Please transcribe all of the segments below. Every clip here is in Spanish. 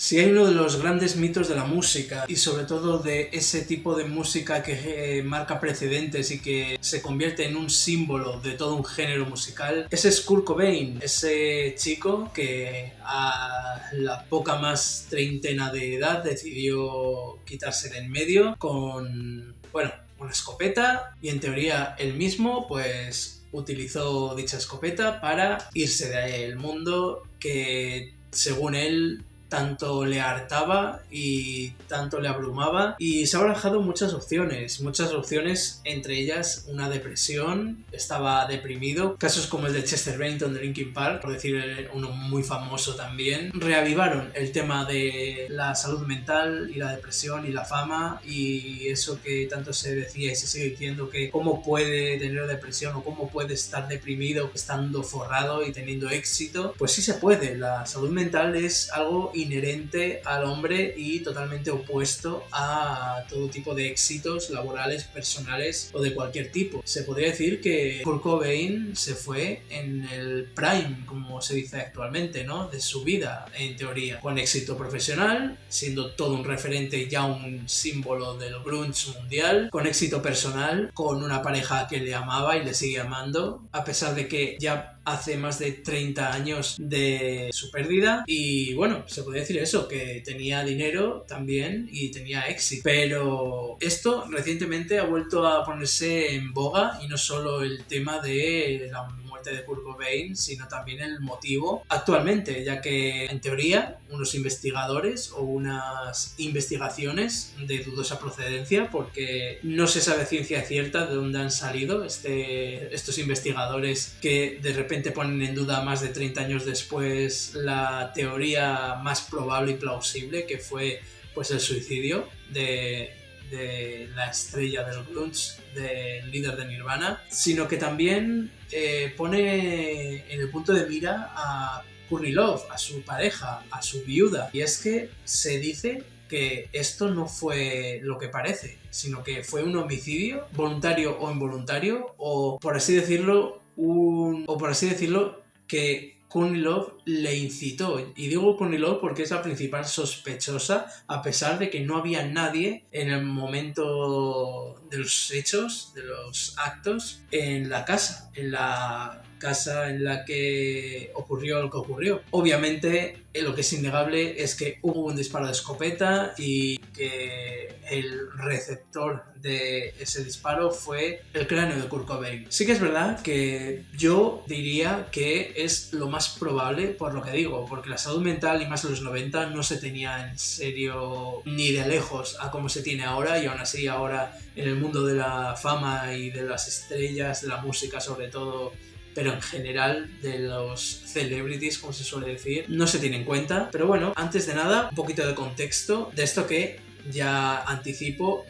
Si hay uno de los grandes mitos de la música y sobre todo de ese tipo de música que marca precedentes y que se convierte en un símbolo de todo un género musical, ese es Kurt Cobain, ese chico que a la poca más treintena de edad decidió quitarse de en medio con, bueno, una escopeta y en teoría él mismo pues utilizó dicha escopeta para irse del mundo que según él tanto le hartaba y tanto le abrumaba, y se ha barajado muchas opciones, entre ellas una depresión, estaba deprimido, casos como el de Chester Bennington de Linkin Park, por decir uno muy famoso también, reavivaron el tema de la salud mental y la depresión y la fama y eso que tanto se decía y se sigue diciendo que cómo puede tener depresión o cómo puede estar deprimido estando forrado y teniendo éxito. Pues sí se puede, la salud mental es algo inherente al hombre y totalmente opuesto a todo tipo de éxitos laborales, personales o de cualquier tipo. Se podría decir que Kurt Cobain se fue en el prime, como se dice actualmente, ¿no?, de su vida, en teoría, con éxito profesional, siendo todo un referente y ya un símbolo del grunge mundial, con éxito personal, con una pareja que le amaba y le sigue amando, a pesar de que ya hace más de 30 años de su pérdida, y bueno, se podría decir eso, que tenía dinero también y tenía éxito, pero esto recientemente ha vuelto a ponerse en boga, y no solo el tema de la muerte de Kurt Cobain, sino también el motivo actualmente, ya que en teoría unos investigadores o unas investigaciones de dudosa procedencia, porque no se sabe ciencia cierta de dónde han salido estos investigadores que de repente ponen en duda más de 30 años después la teoría más probable y plausible, que fue pues el suicidio de la estrella del grunge, del líder de Nirvana, sino que también pone en el punto de mira a Courtney Love, a su pareja, a su viuda, y es que se dice que esto no fue lo que parece, sino que fue un homicidio voluntario o involuntario, o por así decirlo, que Courtney Love le incitó. Y digo Courtney Love porque es la principal sospechosa, a pesar de que no había nadie en el momento de los hechos, de los actos, en la casa en la que ocurrió lo que ocurrió. Obviamente, lo que es innegable es que hubo un disparo de escopeta y que el receptor de ese disparo fue el cráneo de Kurt Cobain. Sí que es verdad que yo diría que es lo más probable, por lo que digo, porque la salud mental, y más en los 90, no se tenía en serio ni de lejos a como se tiene ahora, y aún así ahora en el mundo de la fama y de las estrellas, de la música sobre todo, pero en general de los celebrities, como se suele decir, no se tiene en cuenta. Pero bueno, antes de nada, un poquito de contexto de esto que ya anticipo,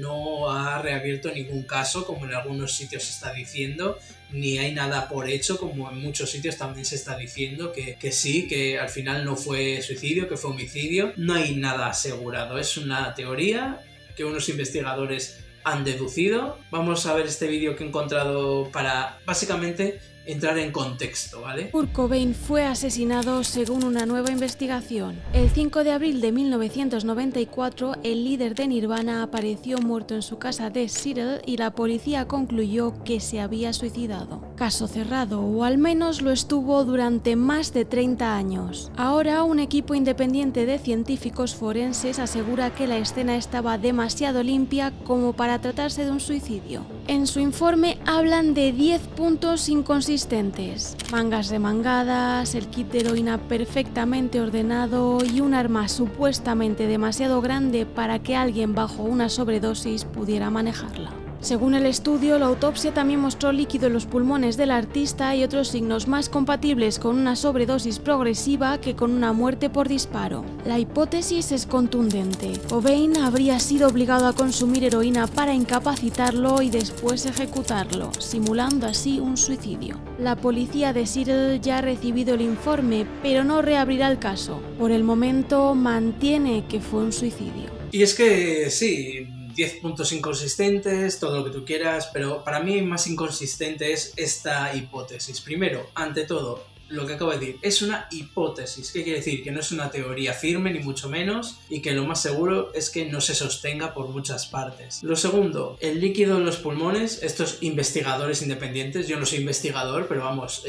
no ha reabierto ningún caso como en algunos sitios se está diciendo, ni hay nada por hecho como en muchos sitios también se está diciendo que sí, que al final no fue suicidio, que fue homicidio. No hay nada asegurado, es una teoría que unos investigadores han deducido. Vamos a ver este vídeo que he encontrado para básicamente entrar en contexto, ¿vale? Kurt Cobain fue asesinado según una nueva investigación. El 5 de abril de 1994, el líder de Nirvana apareció muerto en su casa de Seattle y la policía concluyó que se había suicidado. Caso cerrado, o al menos lo estuvo durante más de 30 años. Ahora, un equipo independiente de científicos forenses asegura que la escena estaba demasiado limpia como para tratarse de un suicidio. En su informe hablan de 10 puntos inconsistentes: mangas remangadas, el kit de heroína perfectamente ordenado y un arma supuestamente demasiado grande para que alguien bajo una sobredosis pudiera manejarla. Según el estudio, la autopsia también mostró líquido en los pulmones del artista y otros signos más compatibles con una sobredosis progresiva que con una muerte por disparo. La hipótesis es contundente. Cobain habría sido obligado a consumir heroína para incapacitarlo y después ejecutarlo, simulando así un suicidio. La policía de Seattle ya ha recibido el informe, pero no reabrirá el caso. Por el momento, mantiene que fue un suicidio. Y es que sí, 10 puntos inconsistentes, todo lo que tú quieras, pero para mí más inconsistente es esta hipótesis. Primero, ante todo, lo que acabo de decir, es una hipótesis. ¿Qué quiere decir? Que no es una teoría firme, ni mucho menos, y que lo más seguro es que no se sostenga por muchas partes. Lo segundo, el líquido en los pulmones, estos investigadores independientes, yo no soy investigador, pero vamos,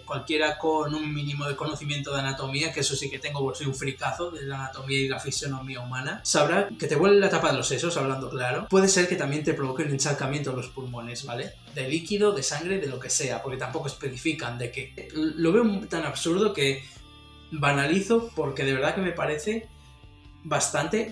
cualquiera con un mínimo de conocimiento de anatomía, que eso sí que tengo, porque soy un fricazo de la anatomía y la fisionomía humana, sabrá que te huele la tapa de los sesos, hablando claro. Puede ser que también te provoque un encharcamiento en los pulmones, ¿vale? De líquido, de sangre, de lo que sea, porque tampoco especifican de qué. Lo veo tan absurdo que banalizo, porque de verdad que me parece bastante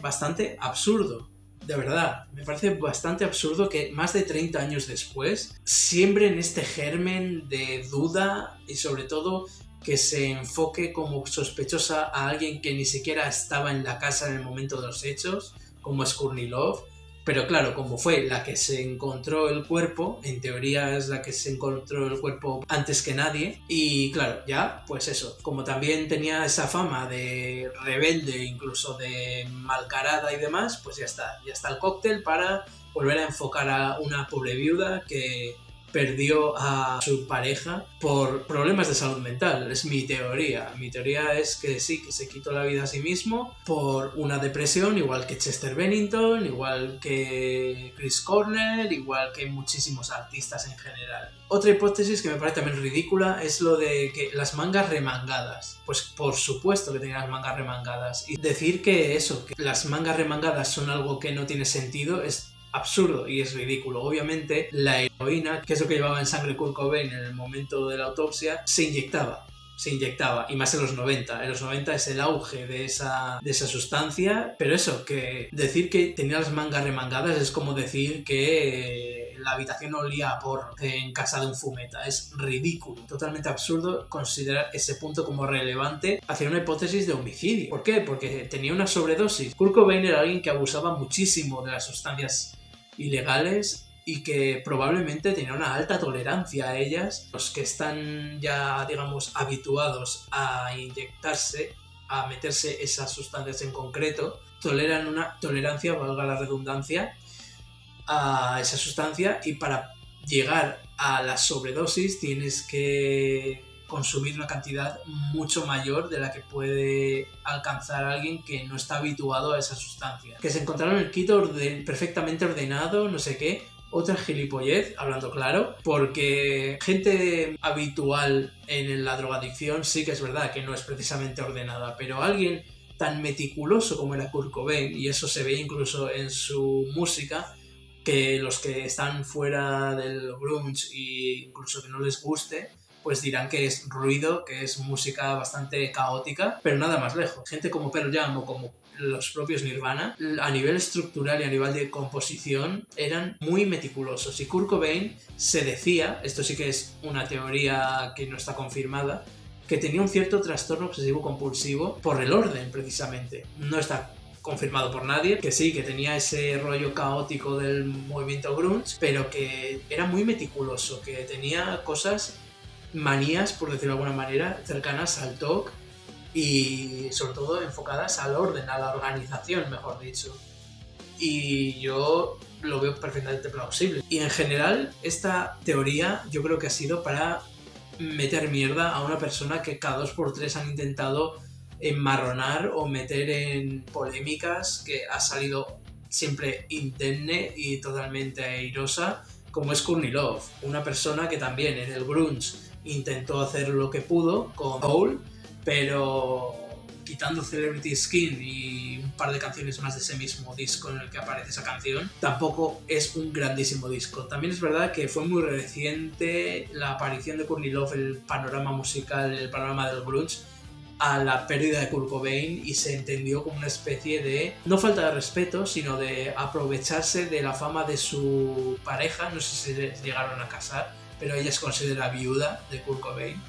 absurdo. De verdad, me parece bastante absurdo que más de 30 años después siembren este germen de duda y sobre todo que se enfoque como sospechosa a alguien que ni siquiera estaba en la casa en el momento de los hechos, como es Courtney Love. Pero claro, como fue la que se encontró el cuerpo, en teoría es la que se encontró el cuerpo antes que nadie. Y claro, ya, pues eso, como también tenía esa fama de rebelde, incluso de malcarada y demás, pues ya está el cóctel para volver a enfocar a una pobre viuda que perdió a su pareja por problemas de salud mental. Es mi teoría. Mi teoría es que sí, que se quitó la vida a sí mismo por una depresión, igual que Chester Bennington, igual que Chris Cornell, igual que muchísimos artistas en general. Otra hipótesis que me parece también ridícula es lo de que las mangas remangadas. Pues por supuesto que tenía las mangas remangadas. Y decir que eso, que las mangas remangadas son algo que no tiene sentido, es absurdo y es ridículo. Obviamente la heroína, que es lo que llevaba en sangre Kurt Cobain en el momento de la autopsia, se inyectaba, y más en los 90. En los 90 es el auge de esa sustancia, pero eso, que decir que tenía las mangas remangadas es como decir que la habitación olía a porro en casa de un fumeta. Es ridículo, totalmente absurdo considerar ese punto como relevante hacia una hipótesis de homicidio. ¿Por qué? Porque tenía una sobredosis. Kurt Cobain era alguien que abusaba muchísimo de las sustancias ilegales y que probablemente tenía una alta tolerancia a ellas. Los que están ya, digamos, habituados a inyectarse, a meterse esas sustancias en concreto, toleran una tolerancia, valga la redundancia, a esa sustancia, y para llegar a la sobredosis tienes que consumir una cantidad mucho mayor de la que puede alcanzar alguien que no está habituado a esa sustancia. Que se encontraron el kit perfectamente ordenado, no sé qué. Otra gilipollez, hablando claro, porque gente habitual en la drogadicción sí que es verdad que no es precisamente ordenada, pero alguien tan meticuloso como era Kurt Cobain, y eso se ve incluso en su música, que los que están fuera del grunge e incluso que no les guste, pues dirán que es ruido, que es música bastante caótica, pero nada más lejos. Gente como Pearl Jam o como los propios Nirvana, a nivel estructural y a nivel de composición, eran muy meticulosos. Y Kurt Cobain se decía, esto sí que es una teoría que no está confirmada, que tenía un cierto trastorno obsesivo-compulsivo por el orden, precisamente. No está confirmado por nadie, que sí, que tenía ese rollo caótico del movimiento grunge, pero que era muy meticuloso, que tenía manías, por decirlo de alguna manera, cercanas al TOC y sobre todo enfocadas al orden, a la organización, mejor dicho. Y yo lo veo perfectamente plausible. Y en general, esta teoría yo creo que ha sido para meter mierda a una persona que cada 2x3 han intentado enmarronar o meter en polémicas, que ha salido siempre indemne y totalmente airosa, como es Courtney Love, una persona que también en el grunge intentó hacer lo que pudo con Hole, pero quitando Celebrity Skin y un par de canciones más de ese mismo disco en el que aparece esa canción, tampoco es un grandísimo disco. También es verdad que fue muy reciente la aparición de Courtney Love en el panorama musical, en el panorama del grunge, a la pérdida de Kurt Cobain, y se entendió como una especie de, no falta de respeto, sino de aprovecharse de la fama de su pareja. No sé si se llegaron a casar, pero ella se considera viuda de Kurt Cobain.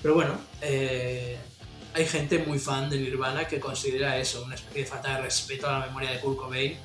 Pero bueno, hay gente muy fan de Nirvana que considera eso una especie de falta de respeto a la memoria de Kurt Cobain,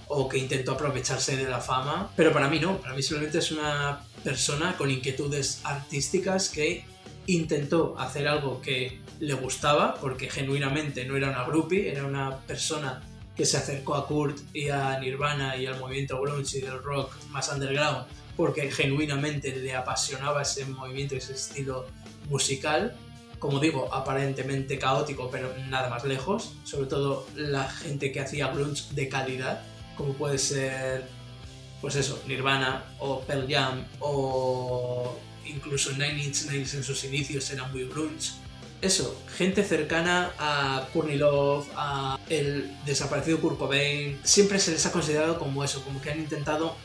o que intentó aprovecharse de la fama. Pero para mí no, para mí simplemente es una persona con inquietudes artísticas que intentó hacer algo que le gustaba, porque genuinamente no era una groupie, era una persona que se acercó a Kurt y a Nirvana y al movimiento grunge y del rock más underground porque genuinamente le apasionaba ese movimiento, ese estilo musical, como digo, aparentemente caótico, pero nada más lejos. Sobre todo la gente que hacía grunge de calidad, como puede ser, pues eso, Nirvana o Pearl Jam o incluso Nine Inch Nails en sus inicios era muy grunge. Eso, gente cercana a Courtney Love, a el desaparecido Kurt Cobain, siempre se les ha considerado como eso, como que han intentado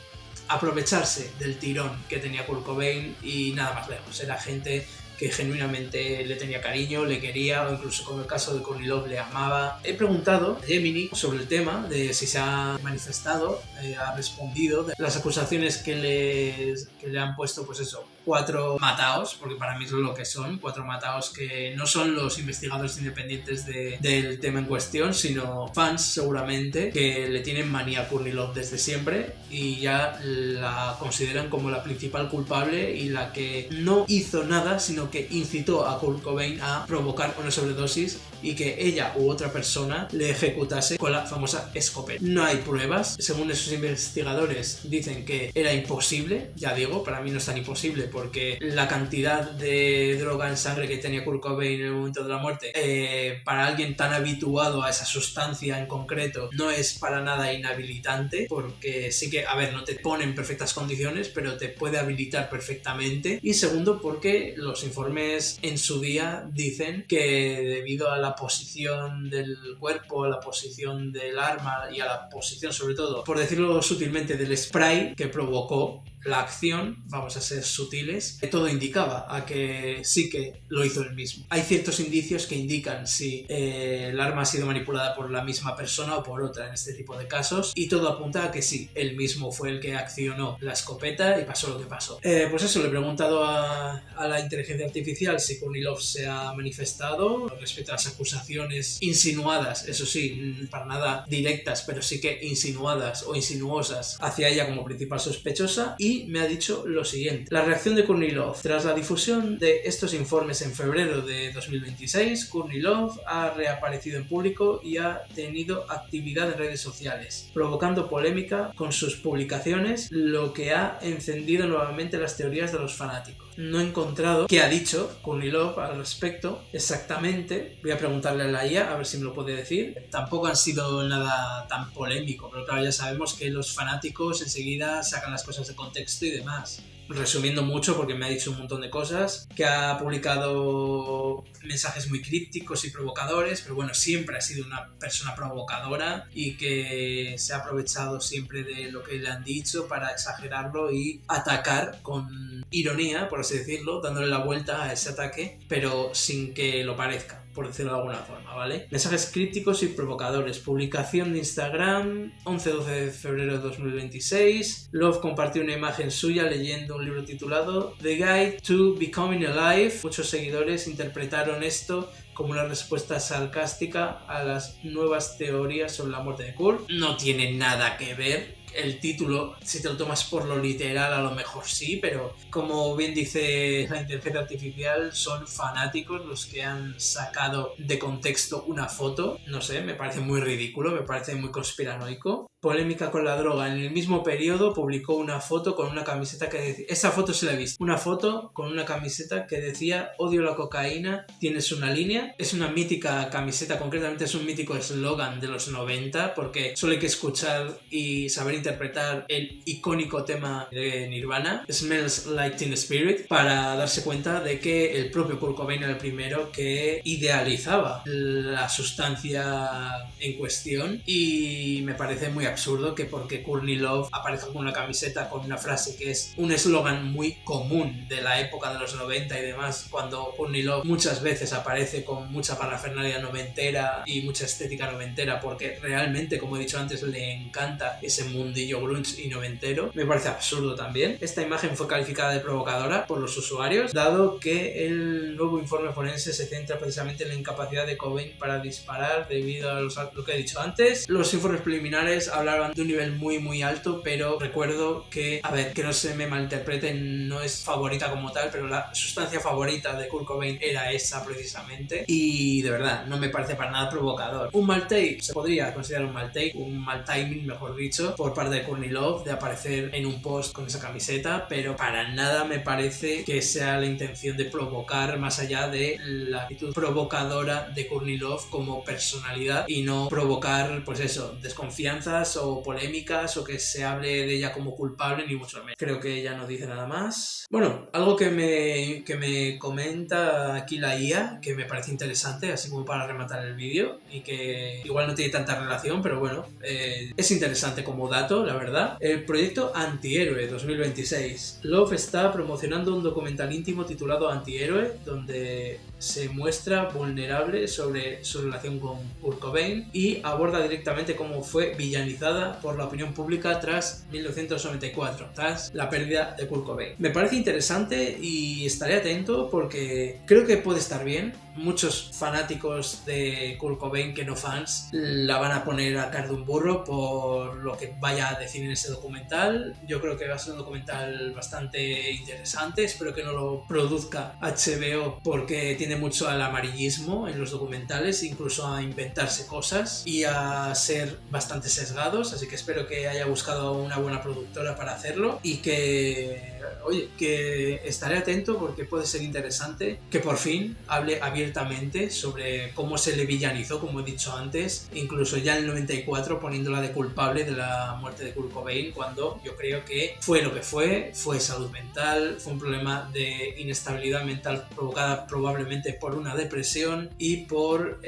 aprovecharse del tirón que tenía Kurt Cobain y nada más lejos. Era gente que genuinamente le tenía cariño, le quería, o incluso como el caso de Courtney Love, le amaba. He preguntado a Gemini sobre el tema de si se ha manifestado, ha respondido de las acusaciones que le han puesto, pues eso, 4 mataos, porque para mí es lo que son, 4 mataos que no son los investigadores independientes del tema en cuestión, sino fans seguramente que le tienen manía a Courtney Love desde siempre y ya la consideran como la principal culpable y la que no hizo nada, sino que incitó a Kurt Cobain a provocar una sobredosis y que ella u otra persona le ejecutase con la famosa escopeta. No hay pruebas, según esos investigadores dicen que era imposible, ya digo, para mí no es tan imposible porque la cantidad de droga en sangre que tenía Kurt Cobain en el momento de la muerte, para alguien tan habituado a esa sustancia en concreto, no es para nada inhabilitante, porque sí que, a ver, no te pone en perfectas condiciones, pero te puede habilitar perfectamente. Y segundo, porque los informes en su día dicen que debido a la posición del cuerpo, a la posición del arma y a la posición, sobre todo, por decirlo sutilmente, del spray que provocó la acción, vamos a ser sutiles, todo indicaba a que sí que lo hizo él mismo. Hay ciertos indicios que indican si el arma ha sido manipulada por la misma persona o por otra en este tipo de casos, y todo apunta a que sí, él mismo fue el que accionó la escopeta y pasó lo que pasó. Pues eso, le he preguntado a la inteligencia artificial si Courtney Love se ha manifestado respecto a las acusaciones insinuadas, eso sí, para nada directas, pero sí que insinuadas o insinuosas hacia ella como principal sospechosa, y me ha dicho lo siguiente: la reacción de Courtney Love. Tras la difusión de estos informes en febrero de 2026, Courtney Love ha reaparecido en público y ha tenido actividad en redes sociales, provocando polémica con sus publicaciones, lo que ha encendido nuevamente las teorías de los fanáticos. No he encontrado qué ha dicho Courtney Love al respecto exactamente. Voy a preguntarle a la IA a ver si me lo puede decir. Tampoco han sido nada tan polémico, pero claro, ya sabemos que los fanáticos enseguida sacan las cosas de contexto y demás. Resumiendo mucho, porque me ha dicho un montón de cosas, que ha publicado mensajes muy crípticos y provocadores, pero bueno, siempre ha sido una persona provocadora y que se ha aprovechado siempre de lo que le han dicho para exagerarlo y atacar con ironía, por así decirlo, dándole la vuelta a ese ataque, pero sin que lo parezca, por decirlo de alguna forma, ¿vale? Mensajes críticos y provocadores. Publicación de Instagram, 11-12 de febrero de 2026. Love compartió una imagen suya leyendo un libro titulado The Guide to Becoming Alive. Muchos seguidores interpretaron esto como una respuesta sarcástica a las nuevas teorías sobre la muerte de Kurt. No tiene nada que ver. El título, si te lo tomas por lo literal, a lo mejor sí, pero como bien dice la inteligencia artificial, son fanáticos los que han sacado de contexto una foto. No sé, me parece muy ridículo, me parece muy conspiranoico. Polémica con la droga. En el mismo periodo publicó una foto con una camiseta que decía... Esa foto se la he visto. Una foto con una camiseta que decía: odio la cocaína, tienes una línea. Es una mítica camiseta, concretamente es un mítico eslogan de los 90, porque solo hay que escuchar y saber interpretar el icónico tema de Nirvana, Smells Like Teen Spirit, para darse cuenta de que el propio Kurt Cobain era el primero que idealizaba la sustancia en cuestión, y me parece muy absurdo que porque Courtney Love aparezca con una camiseta con una frase que es un eslogan muy común de la época de los 90 y demás, cuando Courtney Love muchas veces aparece con mucha parafernalia noventera y mucha estética noventera, porque realmente, como he dicho antes, le encanta ese mundillo grunge y noventero. Me parece absurdo también. Esta imagen fue calificada de provocadora por los usuarios, dado que el nuevo informe forense se centra precisamente en la incapacidad de Cobain para disparar debido a lo que he dicho antes. Los informes preliminares hablaban de un nivel muy muy alto, pero recuerdo que, a ver, que no se me malinterprete, no es favorita como tal, pero la sustancia favorita de Kurt Cobain era esa precisamente, y de verdad no me parece para nada provocador. Un mal take, se podría considerar un mal take, un mal timing, mejor dicho, por parte de Courtney Love de aparecer en un post con esa camiseta, pero para nada me parece que sea la intención de provocar, más allá de la actitud provocadora de Courtney Love como personalidad, y no provocar, pues eso, desconfianzas o polémicas o que se hable de ella como culpable, ni mucho menos. Creo que ella no dice nada más. Bueno, algo que me comenta aquí la IA, que me parece interesante, así como para rematar el vídeo, y que igual no tiene tanta relación, pero bueno, es interesante como dato, la verdad. El proyecto Antihéroe 2026. Love está promocionando un documental íntimo titulado Antihéroe, donde se muestra vulnerable sobre su relación con Kurt Cobain y aborda directamente cómo fue villanizada por la opinión pública tras 1994, tras la pérdida de Kurt Cobain. Me parece interesante y estaré atento porque creo que puede estar bien. Muchos fanáticos de Kurt Cobain, que no fans, la van a poner a caer de un burro por lo que vaya a decir en ese documental. Yo creo que va a ser un documental bastante interesante. Espero que no lo produzca HBO porque tiene mucho al amarillismo en los documentales, incluso a inventarse cosas y a ser bastante sesgados, así que espero que haya buscado una buena productora para hacerlo y que, oye, que estaré atento porque puede ser interesante que por fin hable abiertamente sobre cómo se le villanizó, como he dicho antes, incluso ya en el 94 poniéndola de culpable de la muerte de Kurt Cobain, cuando yo creo que fue lo que fue salud mental, fue un problema de inestabilidad mental provocada probablemente por una depresión y por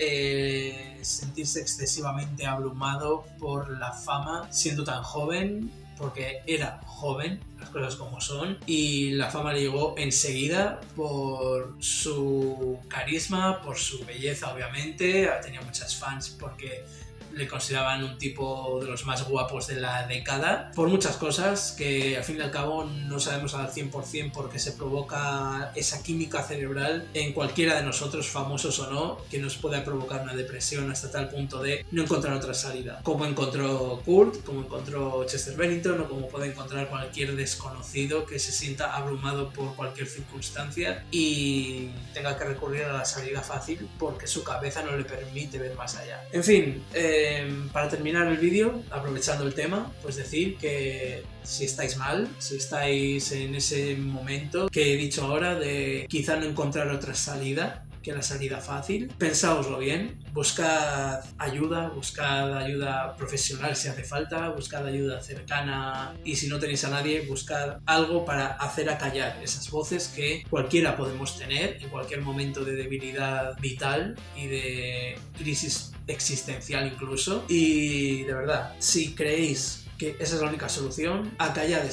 sentirse excesivamente abrumado por la fama siendo tan joven, porque era joven, las cosas como son, y la fama le llegó enseguida por su carisma, por su belleza obviamente, tenía muchas fans porque le consideraban un tipo de los más guapos de la década, por muchas cosas que al fin y al cabo no sabemos al 100% por qué se provoca esa química cerebral en cualquiera de nosotros, famosos o no, que nos puede provocar una depresión hasta tal punto de no encontrar otra salida, como encontró Kurt, como encontró Chester Bennington o como puede encontrar cualquier desconocido que se sienta abrumado por cualquier circunstancia y tenga que recurrir a la salida fácil porque su cabeza no le permite ver más allá. En fin, para terminar el vídeo, aprovechando el tema, pues decir que si estáis mal, si estáis en ese momento que he dicho ahora de quizá no encontrar otra salida que la salida fácil, pensáoslo bien, buscad ayuda profesional si hace falta, buscad ayuda cercana y si no tenéis a nadie, buscad algo para hacer acallar esas voces que cualquiera podemos tener en cualquier momento de debilidad vital y de crisis existencial incluso. Y de verdad, si creéis que esa es la única solución, callad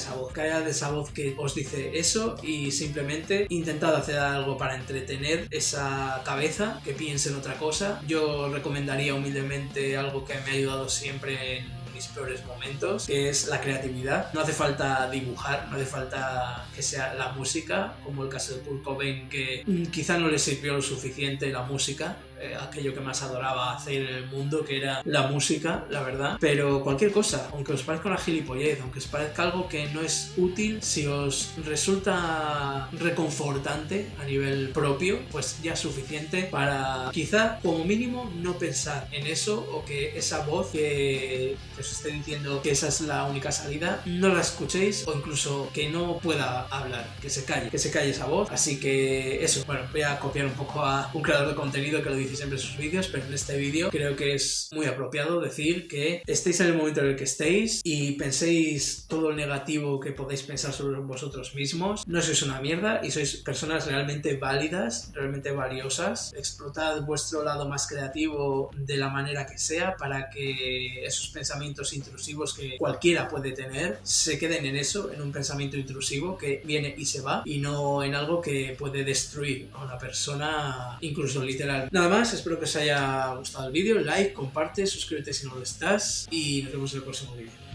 esa voz que os dice eso y simplemente intentad hacer algo para entretener esa cabeza que piense en otra cosa. Yo recomendaría humildemente algo que me ha ayudado siempre en mis peores momentos, que es la creatividad. No hace falta dibujar, no hace falta que sea la música, como el caso de Kurt Cobain, que quizá no le sirvió lo suficiente la música, aquello que más adoraba hacer en el mundo, que era la música, la verdad. Pero cualquier cosa, aunque os parezca una gilipollez, aunque os parezca algo que no es útil, si os resulta reconfortante a nivel propio, pues ya es suficiente para quizá como mínimo no pensar en eso, o que esa voz que os esté diciendo que esa es la única salida, no la escuchéis, o incluso que no pueda hablar, que se calle esa voz. Así que eso, bueno, voy a copiar un poco a un creador de contenido que lo dice siempre en sus vídeos, pero en este vídeo creo que es muy apropiado decir que estéis en el momento en el que estéis y penséis todo el negativo que podéis pensar sobre vosotros mismos. No sois una mierda y sois personas realmente válidas, realmente valiosas. Explotad vuestro lado más creativo de la manera que sea para que esos pensamientos intrusivos que cualquiera puede tener se queden en eso, en un pensamiento intrusivo que viene y se va, y no en algo que puede destruir a una persona, incluso literal. Nada más, espero que os haya gustado el vídeo, like, comparte, suscríbete si no lo estás y nos vemos en el próximo vídeo.